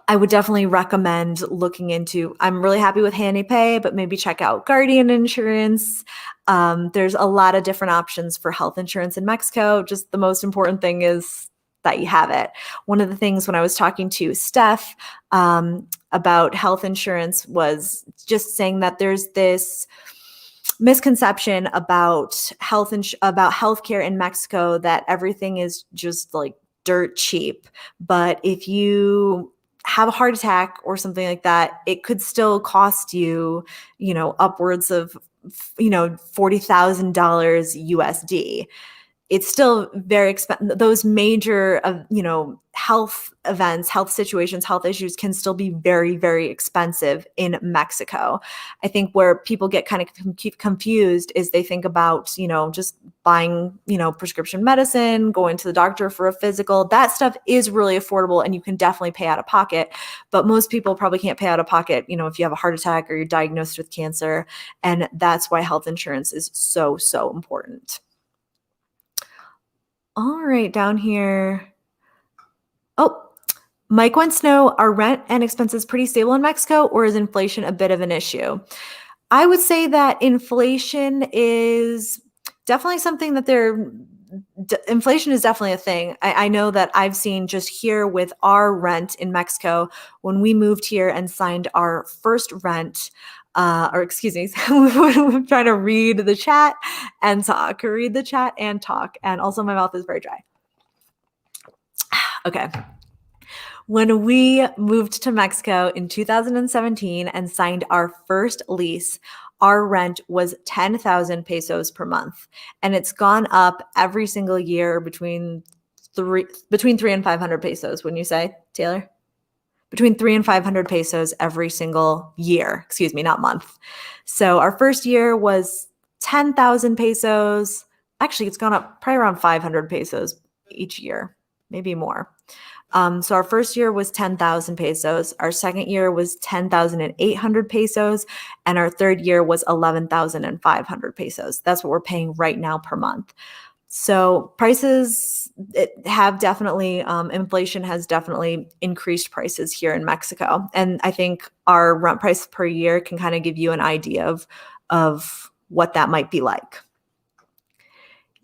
I would definitely recommend looking into, I'm really happy with HandyPay, but maybe check out Guardian Insurance. There's a lot of different options for health insurance in Mexico. Just the most important thing is that you have it. One of the things when I was talking to Steph about health insurance was just saying that there's this misconception about healthcare in Mexico, that everything is just like dirt cheap. But if you have a heart attack or something like that, it could still cost you, upwards of, $40,000 USD. It's still very expensive. Those major, health events, health situations, health issues can still be very, very expensive in Mexico. I think where people get kind of confused is they think about, just buying, prescription medicine, going to the doctor for a physical. That stuff is really affordable and you can definitely pay out of pocket. But most people probably can't pay out of pocket, if you have a heart attack or you're diagnosed with cancer. And that's why health insurance is so, so important. All right, down here. Oh, Mike wants to know, are rent and expenses pretty stable in Mexico, or is inflation a bit of an issue? I would say that inflation is definitely something that inflation is definitely a thing. I know that I've seen just here with our rent in Mexico, when we moved here and signed our first rent, I'm trying to read the chat and talk, and also my mouth is very dry. Okay. When we moved to Mexico in 2017 and signed our first lease, our rent was 10,000 pesos per month. And it's gone up every single year between 3 and 500 pesos, wouldn't you say, Taylor? Between 3 and 500 pesos every single year, not month. So our first year was 10,000 pesos. Actually, it's gone up probably around 500 pesos each year, maybe more. So our first year was 10,000 pesos. Our second year was 10,800 pesos. And our third year was 11,500 pesos. That's what we're paying right now per month. So prices have definitely, inflation has definitely increased prices here in Mexico. And I think our rent price per year can kind of give you an idea of what that might be like.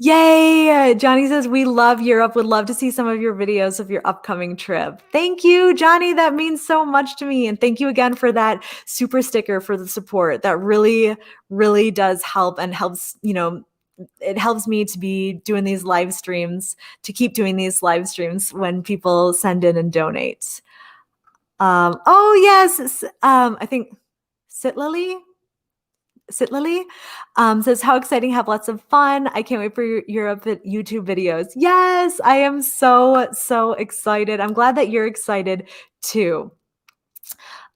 Yay! Johnny says, we love Europe. Would love to see some of your videos of your upcoming trip. Thank you, Johnny. That means so much to me. And thank you again for that super sticker for the support. That really, really does help and helps, it helps me to be doing these live streams, to keep doing these live streams when people send in and donate. Oh, yes. I think Sitlily says, how exciting, have lots of fun. I can't wait for your Europe YouTube videos. Yes, I am so excited. I'm glad that you're excited too.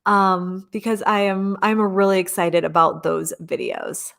Because I'm really excited about those videos.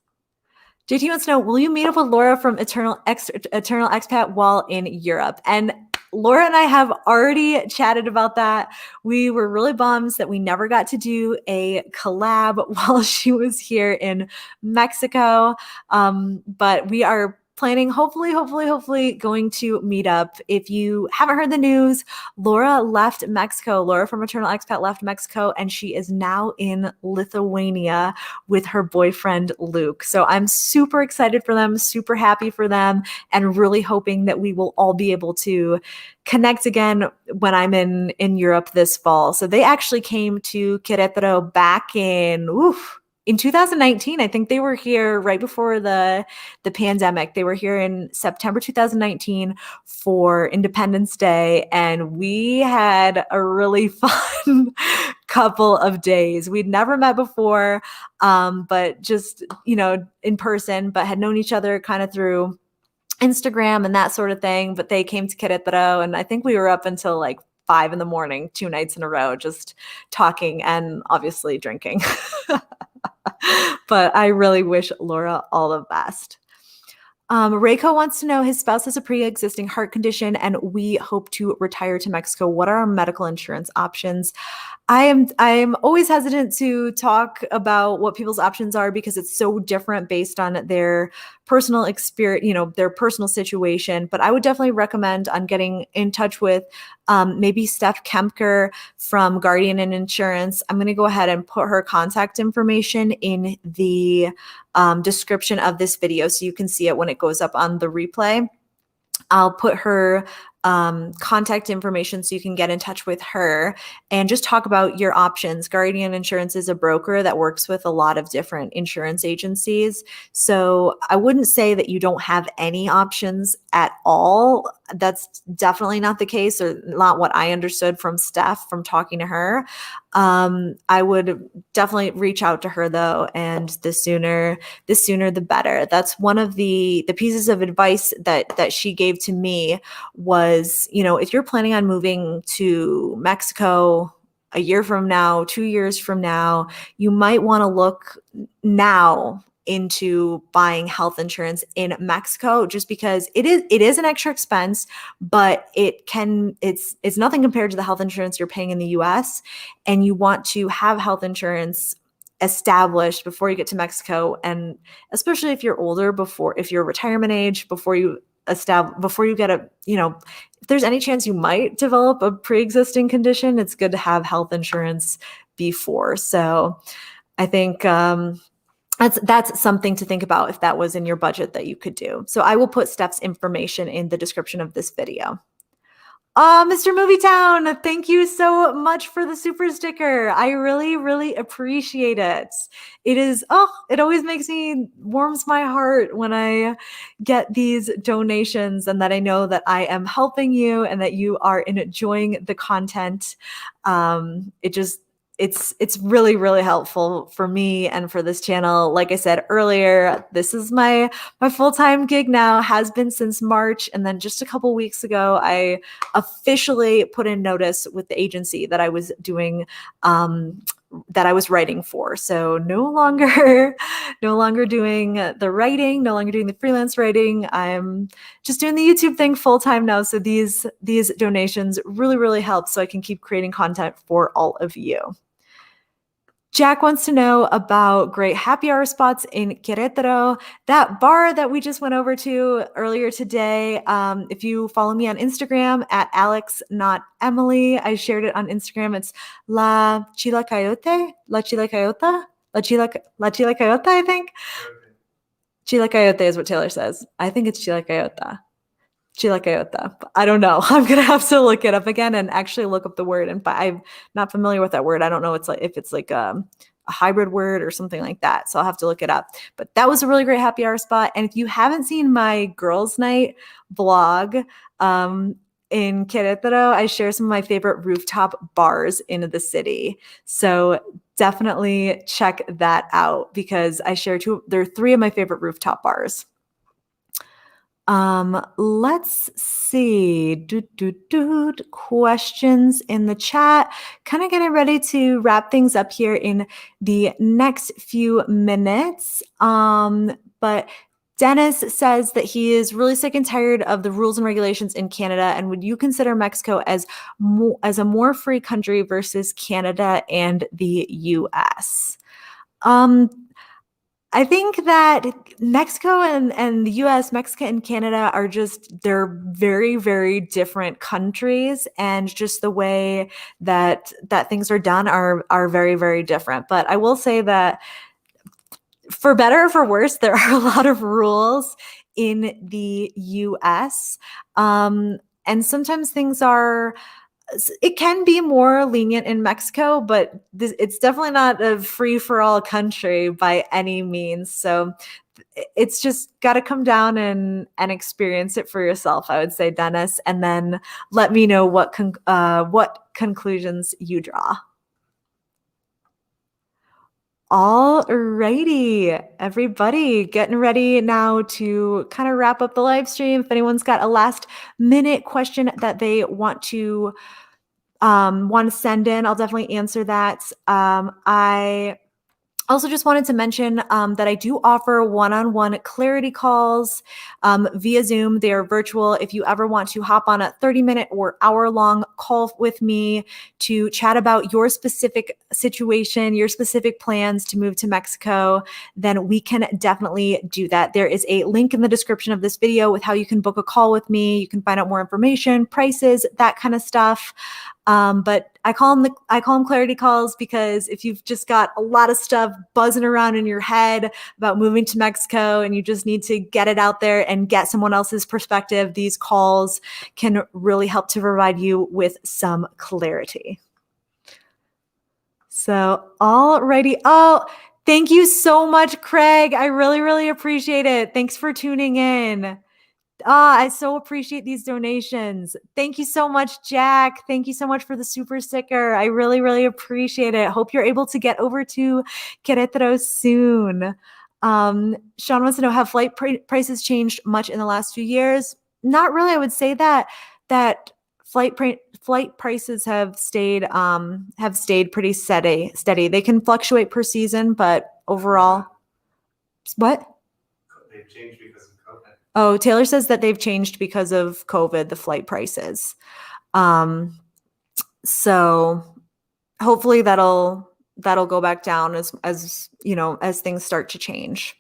JT wants to know, will you meet up with Laura from Eternal Expat while in Europe? And Laura and I have already chatted about that. We were really bummed that we never got to do a collab while she was here in Mexico. But we are planning, hopefully going to meet up. If you haven't heard the news, Laura left Mexico. Laura from Eternal Expat left Mexico, and she is now in Lithuania with her boyfriend, Luke. So I'm super excited for them, super happy for them, and really hoping that we will all be able to connect again when I'm in Europe this fall. So they actually came to Querétaro back in 2019. I think they were here right before the pandemic. They were here in September 2019 for Independence Day, and we had a really fun couple of days. We'd never met before, but just, in person, but had known each other kind of through Instagram and that sort of thing. But they came to Querétaro, and I think we were up until like 5 a.m, 2 nights in a row, just talking and obviously drinking. But I really wish Laura all the best. Reiko wants to know, his spouse has a pre-existing heart condition and we hope to retire to Mexico. What are our medical insurance options? I am always hesitant to talk about what people's options are because it's so different based on their personal experience, their personal situation. But I would definitely recommend on getting in touch with maybe Steph Kempker from Guardian and Insurance. I'm going to go ahead and put her contact information in the description of this video so you can see it when it goes up on the replay. I'll put her contact information so you can get in touch with her and just talk about your options. Guardian Insurance is a broker that works with a lot of different insurance agencies. So I wouldn't say that you don't have any options at all. That's definitely not the case, or not what I understood from Steph from talking to her. I would definitely reach out to her though, and the sooner the better. That's one of the pieces of advice that she gave to me was, if you're planning on moving to Mexico a year from now, 2 years from now, you might want to look now into buying health insurance in Mexico, just because it is an extra expense, but it's nothing compared to the health insurance you're paying in the US. And you want to have health insurance established before you get to Mexico. And especially if you're older, if you're retirement age, before you get if there's any chance you might develop a pre-existing condition, it's good to have health insurance before. So I think, that's something to think about if that was in your budget that you could do. So I will put Steph's information in the description of this video. Mr. Movietown, thank you so much for the super sticker. I really, really appreciate it. It always warms my heart when I get these donations and that I know that I am helping you and that you are enjoying the content. It's really, really helpful for me and for this channel. Like I said earlier, this is my full-time gig now, has been since March. And then just a couple weeks ago, I officially put in notice with the agency that I was doing that I was writing for. So no longer doing the writing, no longer doing the freelance writing. I'm just doing the YouTube thing full time now. So these donations really, really help so I can keep creating content for all of you. Jack wants to know about great happy hour spots in Querétaro, that bar that we just went over to earlier today. If you follow me on Instagram at Alex, not Emily, I shared it on Instagram. It's La Chila Coyote, La Chila Coyota, La Chila Coyota, I think. Chila Coyote is what Taylor says. I think it's Chila Coyota. Chila Coyota. I don't know. I'm gonna have to look it up again and actually look up the word. And I'm not familiar with that word. I don't know. If it's like a hybrid word or something like that. So I'll have to look it up. But that was a really great happy hour spot. And if you haven't seen my girls' night vlog in Querétaro, I share some of my favorite rooftop bars in the city. So definitely check that out because I share there are 3 of my favorite rooftop bars. Let's see. Questions in the chat. Kind of getting ready to wrap things up here in the next few minutes. But Dennis says that he is really sick and tired of the rules and regulations in Canada. And would you consider Mexico as a more free country versus Canada and the US? I think that Mexico and the US, Mexico and Canada are they're very, very different countries, and just the way that things are done are very, very different. But I will say that for better or for worse, there are a lot of rules in the US. And sometimes it can be more lenient in Mexico, but it's definitely not a free-for-all country by any means. So it's just got to come down and experience it for yourself, I would say, Dennis, and then let me know what conclusions you draw. All righty, everybody, getting ready now to kind of wrap up the live stream. If anyone's got a last minute question that they want to send in, I'll definitely answer that. I also just wanted to mention that I do offer one-on-one clarity calls via Zoom. They are virtual. If you ever want to hop on a 30-minute or hour-long call with me to chat about your specific situation, your specific plans to move to Mexico, then we can definitely do that. There is a link in the description of this video with how you can book a call with me. You can find out more information, prices, that kind of stuff. But I call them clarity calls because if you've just got a lot of stuff buzzing around in your head about moving to Mexico and you just need to get it out there and get someone else's perspective, these calls can really help to provide you with some clarity. So, alrighty. Oh, thank you so much, Craig. I really, really appreciate it. Thanks for tuning in. I so appreciate these donations. Thank you so much, Jack. Thank you so much for the super sticker. I really, really appreciate it. Hope you're able to get over to Querétaro soon. Sean wants to know, have flight prices changed much in the last few years? Not really. I would say that flight prices have stayed pretty steady. They can fluctuate per season, but overall, what? They've changed because of COVID. Oh, Taylor says that they've changed because of COVID, the flight prices. So hopefully that'll go back down as things start to change.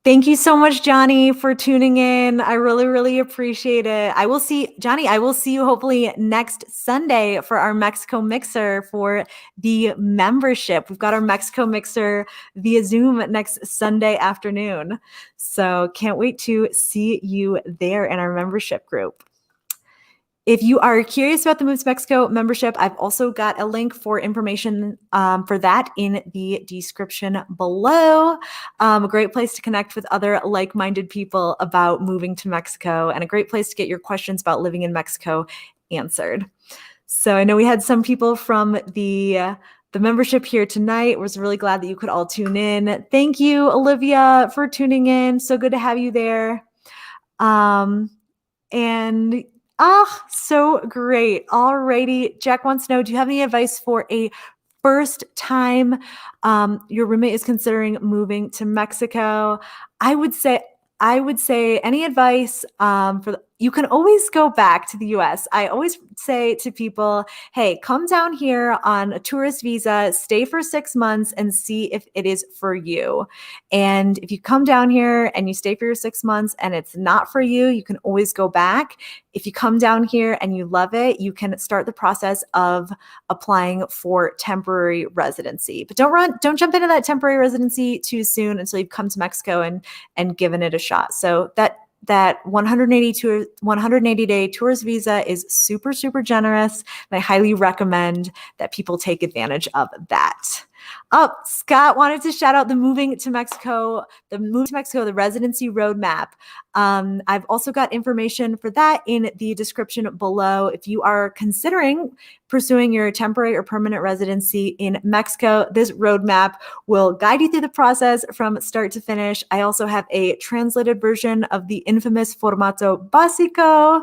Thank you so much, Johnny, for tuning in. I really, really appreciate it. I will see you hopefully next Sunday for our Mexico Mixer for the membership. We've got our Mexico Mixer via Zoom next Sunday afternoon. So can't wait to see you there in our membership group. If you are curious about the Move to Mexico membership, I've also got a link for information for that in the description below. A great place to connect with other like-minded people about moving to Mexico, and a great place to get your questions about living in Mexico answered. So I know we had some people from the membership here tonight. Was really glad that you could all tune in. Thank you, Olivia, for tuning in. So good to have you there. So great. Alrighty. Jack wants to know, do you have any advice for a first time your roommate is considering moving to Mexico, I would say any advice you can always go back to the US. I always say to people, hey, come down here on a tourist visa, stay for 6 months and see if it is for you. And if you come down here and you stay for your 6 months and it's not for you, you can always go back. If you come down here and you love it, you can start the process of applying for temporary residency. But don't jump into that temporary residency too soon until you've come to Mexico and given it a shot. So that 180-day tourist visa is super, super generous. And I highly recommend that people take advantage of that. Scott wanted to shout out the Moving to Mexico, the residency roadmap. I've also got information for that in the description below. If you are considering pursuing your temporary or permanent residency in Mexico, this roadmap will guide you through the process from start to finish. I also have a translated version of the infamous Formato Básico,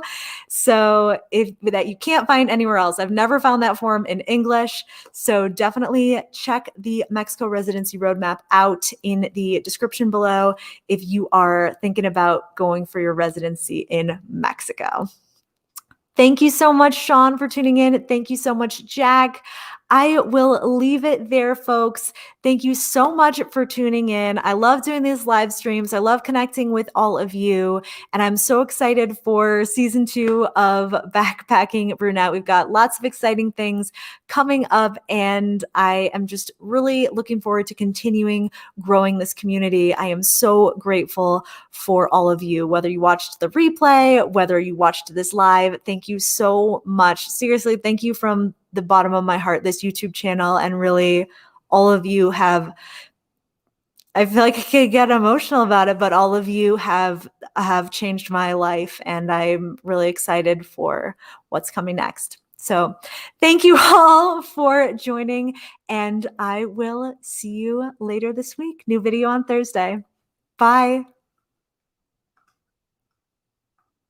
so that you can't find anywhere else. I've never found that form in English, so definitely check the Mexico residency roadmap out in the description below if you are thinking about going for your residency in Mexico. Thank you so much, Sean, for tuning in. Thank you so much, Jack. I will leave it there, folks. Thank you so much for tuning in. I love doing these live streams. I love connecting with all of you. And I'm so excited for season 2 of Backpacking Brunette. We've got lots of exciting things coming up, and I am just really looking forward to continuing growing this community. I am so grateful for all of you, whether you watched the replay, whether you watched this live. Thank you so much. Seriously, thank you from the bottom of my heart, this YouTube channel, and really all of you have, I feel like I could get emotional about it, but all of you have changed my life, and I'm really excited for what's coming next. So thank you all for joining, and I will see you later this week. New video on Thursday. Bye.